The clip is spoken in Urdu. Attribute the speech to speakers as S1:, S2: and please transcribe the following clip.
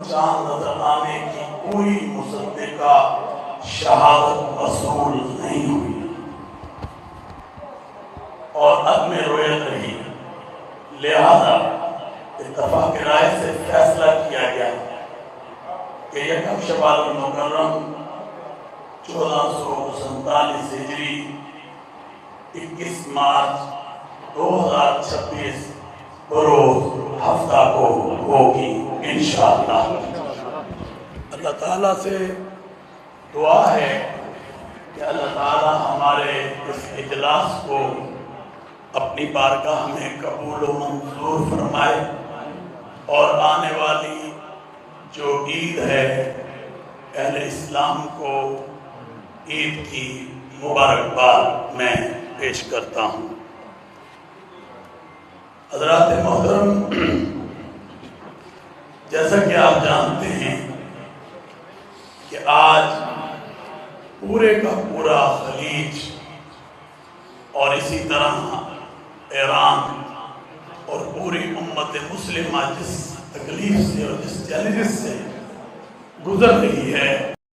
S1: چاند نظر آنے کی کوئی مصدقہ شہادت رسول نہیں ہوئی اور عدم رویت رہی، لہذا اتفاق رائے سے فیصلہ کیا گیا کہ یکم شوال المکرم 1447 ہجری 21 مارچ 2026 بروز ہفتہ کو ہوگی انشاءاللہ۔ اللہ تعالیٰ سے دعا ہے کہ اللہ تعالیٰ ہمارے اس اجلاس کو اپنی بارگاہ میں قبول و منظور فرمائے اور آنے والی جو عید ہے اہل اسلام کو عید کی مبارکباد میں پیش کرتا ہوں۔ حضرات محترم، جیسا کہ آپ جانتے ہیں کہ آج پورے کا پورا خلیج اور اسی طرح ایران اور پوری امت مسلمہ جس تکلیف سے اور جس چیلنجز سے گزر رہی ہے